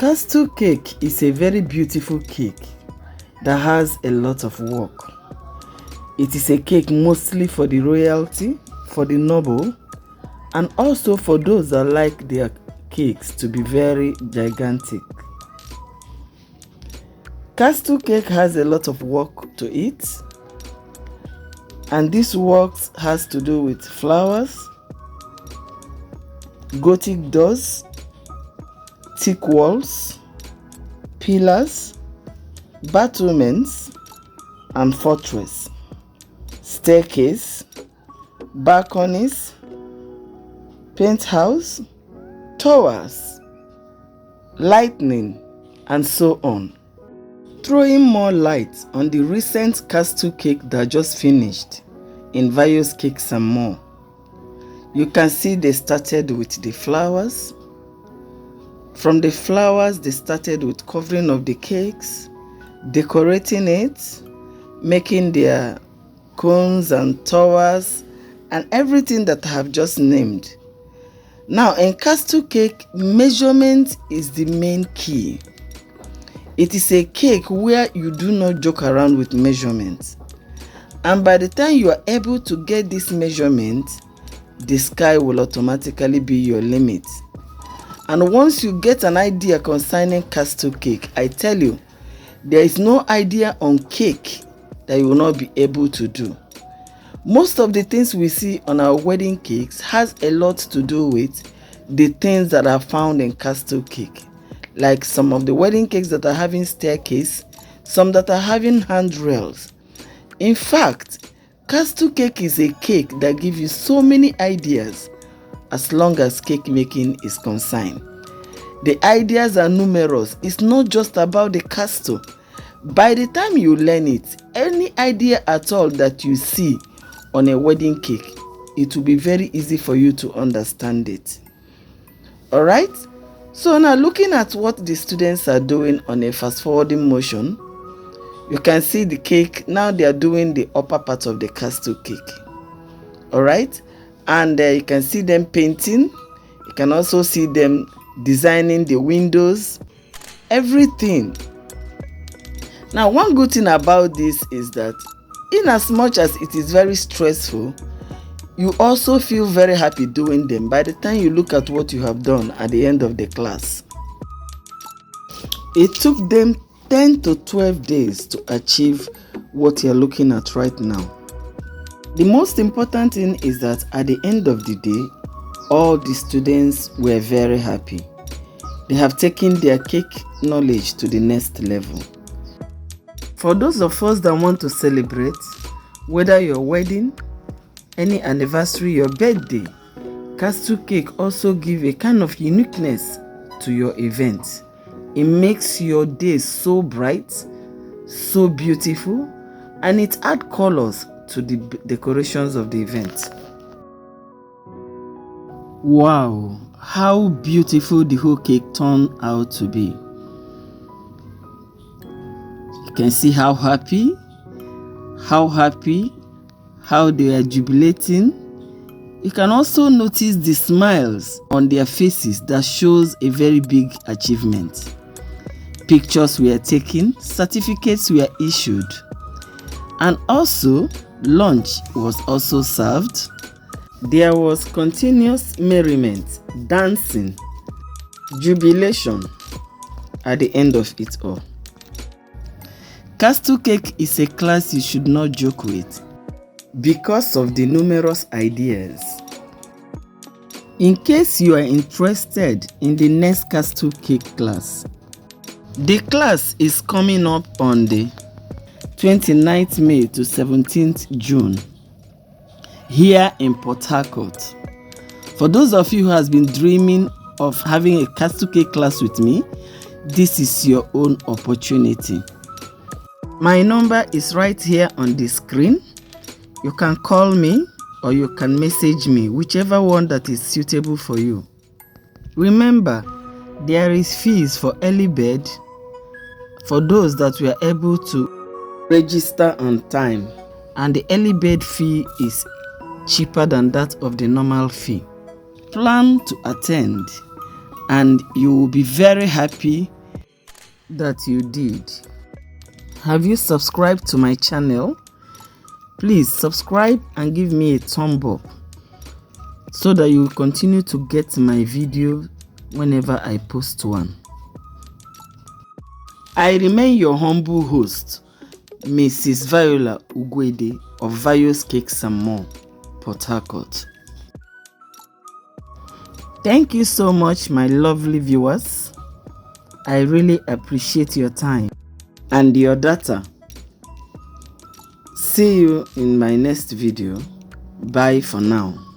Castle cake is a very beautiful cake that has a lot of work. It is a cake mostly for the royalty, for the noble, and also for those that like their cakes to be very gigantic. Castle cake has a lot of work to it, and this work has to do with flowers, Gothic doors, thick walls, pillars, battlements and fortress, staircase, balconies, penthouse, towers, lightning, and so on. Throwing more light on the recent castle cake that just finished in various cakes and more. You can see they started with the flowers. From the flowers, they started with covering of the cakes, decorating it, making their cones and towers and everything that I have just named. Now, in castle cake, measurement is the main key. It is a cake where you do not joke around with measurements. And by the time you are able to get this measurement, the sky will automatically be your limit. And once you get an idea concerning castle cake, I tell you, there is no idea on cake that you will not be able to do. Most of the things we see on our wedding cakes has a lot to do with the things that are found in castle cake. Like some of the wedding cakes that are having staircase, some that are having handrails. In fact, castle cake is a cake that gives you so many ideas as long as cake making is concerned. The ideas are numerous. It's not just about the castle. By the time you learn it, any idea at all that you see on a wedding cake, it will be very easy for you to understand it. Alright? So now looking at what the students are doing on a fast forwarding motion, you can see the cake. Now they are doing the upper part of the castle cake. Alright? And you can see them painting. You can also see them designing the windows. Everything. Now, one good thing about this is that in as much as it is very stressful, you also feel very happy doing them by the time you look at what you have done at the end of the class. It took them 10 to 12 days to achieve what you're looking at right now. The most important thing is that at the end of the day, all the students were very happy. They have taken their cake knowledge to the next level. For those of us that want to celebrate, whether your wedding, any anniversary, your birthday, castle cake also give a kind of uniqueness to your event. It makes your day so bright, so beautiful, and it adds colors to the decorations of the event. Wow, how beautiful the whole cake turned out to be. You can see how happy, how they are jubilating. You can also notice the smiles on their faces that shows a very big achievement. Pictures were taken, certificates were issued, and also lunch was also served. There was continuous merriment, dancing, jubilation at the end of it all. Castle cake is a class you should not joke with because of the numerous ideas. In case you are interested in the next castle cake class, the class is coming up on the 29th May to 17th June here in Port Harcourt. For those of you who has been dreaming of having a castle cake class with me, this is your own opportunity. My number is right here on the screen. You can call me or you can message me, whichever one that is suitable for you. Remember, there is fees for early bird for those that were able to register on time, and the early bird fee is cheaper than that of the normal fee. Plan to attend and you will be very happy that you did. Have you subscribed to my channel? Please subscribe and give me a thumb up so that you will continue to get my video whenever I post one. I remain your humble host, Mrs. Viola Ugwede of Vio's Cakes and More, Port Harcourt. Thank you so much, my lovely viewers. I really appreciate your time and your data. See you in my next video. Bye for now.